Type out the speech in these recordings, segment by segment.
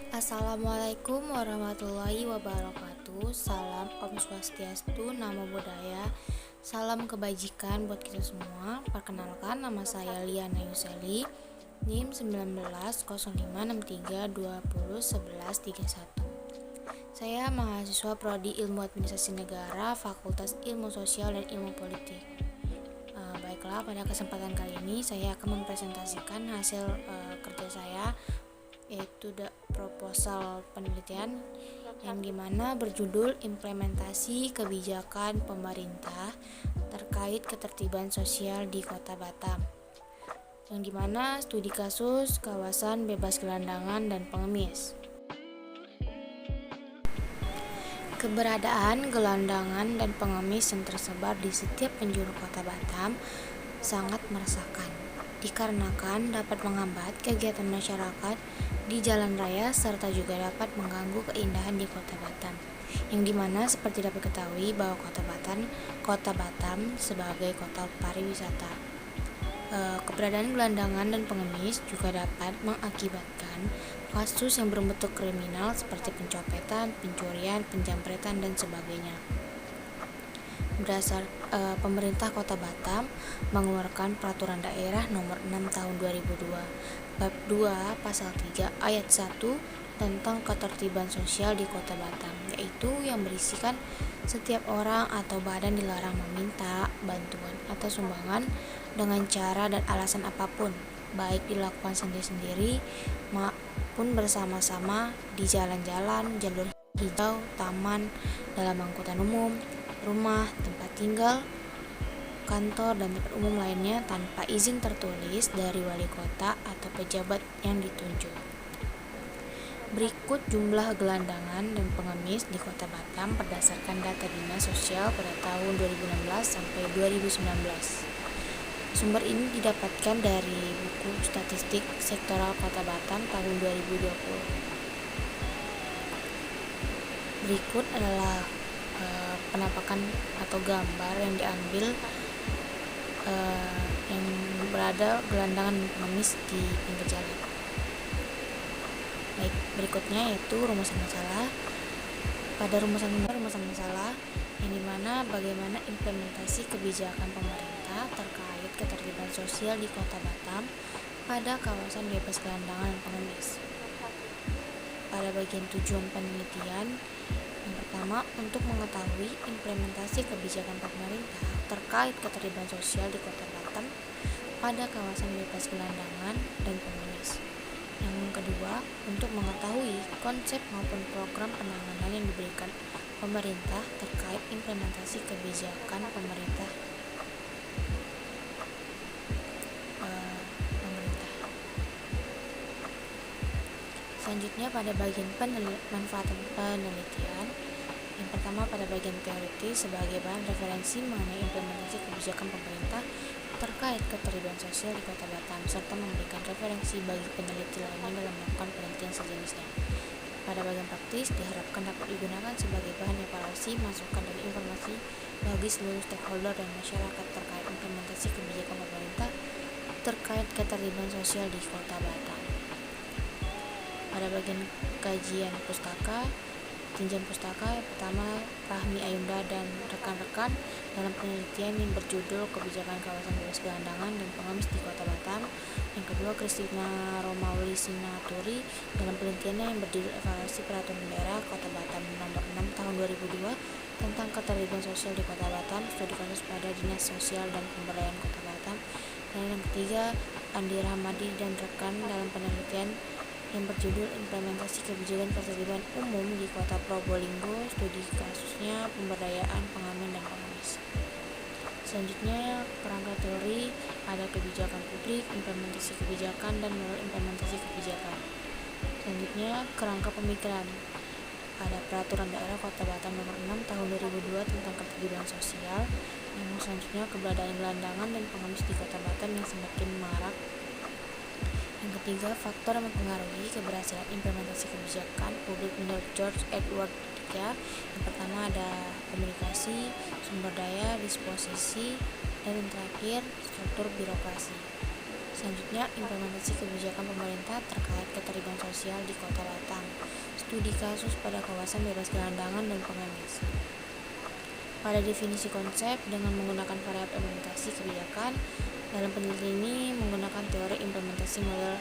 Assalamualaikum warahmatullahi wabarakatuh. Salam Om Swastiastu, Namo Buddhaya. Salam kebajikan buat kita semua. Perkenalkan, nama saya Liana Yuseli, NIM 190563201131. Saya mahasiswa Prodi Ilmu Administrasi Negara, Fakultas Ilmu Sosial dan Ilmu Politik. Baiklah, pada kesempatan kali ini saya akan mempresentasikan hasil kerja saya, yaitu proposal penelitian yang dimana berjudul implementasi kebijakan pemerintah terkait ketertiban sosial di Kota Batam, yang dimana studi kasus kawasan bebas gelandangan dan pengemis. Keberadaan gelandangan dan pengemis yang tersebar di setiap penjuru Kota Batam sangat meresahkan, dikarenakan dapat menghambat kegiatan masyarakat di jalan raya serta juga dapat mengganggu keindahan di Kota Batam, yang dimana seperti dapat diketahui bahwa Kota Batam sebagai kota pariwisata. Keberadaan gelandangan dan pengemis juga dapat mengakibatkan kasus yang berbentuk kriminal seperti pencopetan, pencurian, penjamretan, dan sebagainya. Pemerintah Kota Batam mengeluarkan Peraturan Daerah Nomor 6 Tahun 2002, Bab 2 Pasal 3 Ayat 1 tentang ketertiban sosial di Kota Batam, yaitu yang berisikan setiap orang atau badan dilarang meminta bantuan atau sumbangan dengan cara dan alasan apapun, baik dilakukan sendiri-sendiri maupun bersama-sama di jalan-jalan, jalur hijau, taman, dalam angkutan umum, rumah, tempat tinggal, kantor, dan tempat umum lainnya tanpa izin tertulis dari wali kota atau pejabat yang ditunjuk. Berikut jumlah gelandangan dan pengemis di Kota Batam berdasarkan data Dinas Sosial pada tahun 2016 sampai 2019. Sumber ini didapatkan dari buku Statistik Sektoral Kota Batam tahun 2020. Berikut adalah penampakan atau gambar yang diambil yang berada gelandangan dan pengemis di pinggir jalan. Baik, berikutnya yaitu rumusan masalah. Pada rumusan masalah yang dimana bagaimana implementasi kebijakan pemerintah terkait ketertiban sosial di Kota Batam pada kawasan bebas gelandangan dan pengemis. Pada bagian tujuan penelitian, yang pertama, untuk mengetahui implementasi kebijakan pemerintah terkait ketertiban sosial di Kota Batam pada kawasan bebas gelandangan dan pengemis. Yang kedua, untuk mengetahui konsep maupun program penanganan yang diberikan pemerintah terkait implementasi kebijakan pemerintah. Selanjutnya pada bagian manfaat penelitian, yang pertama pada bagian teoritis sebagai bahan referensi mengenai implementasi kebijakan pemerintah terkait ketertiban sosial di Kota Batam, serta memberikan referensi bagi peneliti lainnya dalam melakukan penelitian sejenisnya. Pada bagian praktis, diharapkan dapat digunakan sebagai bahan evaluasi, masukan, dan informasi bagi seluruh stakeholder dan masyarakat terkait implementasi kebijakan pemerintah terkait ketertiban sosial di Kota Batam. Pada bagian kajian pustaka, tinjauan pustaka, yang pertama Rahmi Ayunda dan rekan-rekan dalam penelitian yang berjudul Kebijakan Kawasan Bebas Gelandangan dan Pengemis di Kota Batam. Yang kedua Kristina Romauli Sinaturi dalam penelitiannya yang berjudul Evaluasi Peraturan Daerah Kota Batam Nomor 6 Tahun 2002 tentang ketertiban sosial di Kota Batam, studi kasus pada Dinas Sosial dan Pemberdayaan Kota Batam. Dan yang ketiga Andi Rahmadi dan rekan dalam penelitian yang berjudul Implementasi Kebijakan Ketertiban Umum di Kota Probolinggo, studi kasusnya pemberdayaan pengamen dan pengemis. Selanjutnya kerangka teori ada kebijakan publik, implementasi kebijakan, dan menurut implementasi kebijakan. Selanjutnya kerangka pemikiran ada Peraturan Daerah Kota Batam Nomor 6 Tahun 2002 tentang ketertiban sosial. Yang selanjutnya keberadaan gelandangan dan pengemis di Kota Batam yang semakin marak. Yang ketiga, faktor yang mempengaruhi keberhasilan implementasi kebijakan publik menurut George Edward III. Yang pertama ada komunikasi, sumber daya, disposisi, dan yang terakhir struktur birokrasi. Selanjutnya, implementasi kebijakan pemerintah terkait keterlibatan sosial di Kota Batam. Studi kasus pada kawasan bebas gelandangan dan pengemis. Pada definisi konsep dengan menggunakan variabel implementasi kebijakan, dalam penelitian ini menggunakan teori implementasi model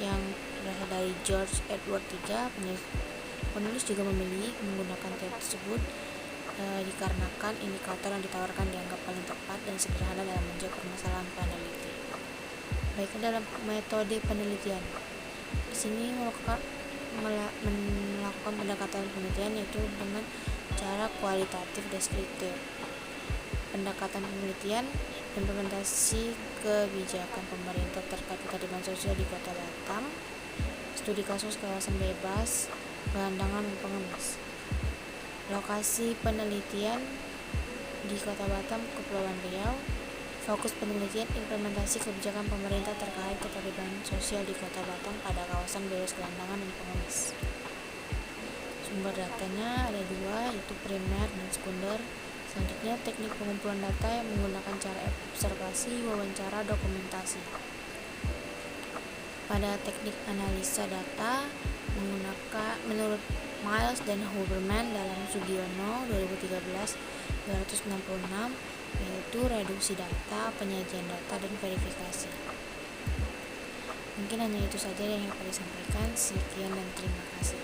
yang berasal dari George Edward III. Penulis juga memilih menggunakan teori tersebut dikarenakan indikator yang ditawarkan dianggap paling tepat dan sederhana dalam menjawab permasalahan peneliti. Baiknya dalam metode penelitian, di sini melakukan pendekatan penelitian yaitu dengan cara kualitatif deskriptif. Pendekatan penelitian implementasi kebijakan pemerintah terkait keterlibatan sosial di Kota Batam. Studi kasus kawasan bebas gelandangan dan pengemis. Lokasi penelitian di Kota Batam, Kepulauan Riau. Fokus penelitian implementasi kebijakan pemerintah terkait keterlibatan sosial di Kota Batam pada kawasan bebas gelandangan dan pengemis. Sumber datanya ada dua, yaitu primer dan sekunder. Selanjutnya, teknik pengumpulan data yang menggunakan cara observasi, wawancara, dokumentasi. Pada teknik analisa data menurut Miles dan Huberman dalam Sugiono 2013-266, yaitu reduksi data, penyajian data, dan verifikasi. Mungkin hanya itu saja yang dapat disampaikan. Sekian dan terima kasih.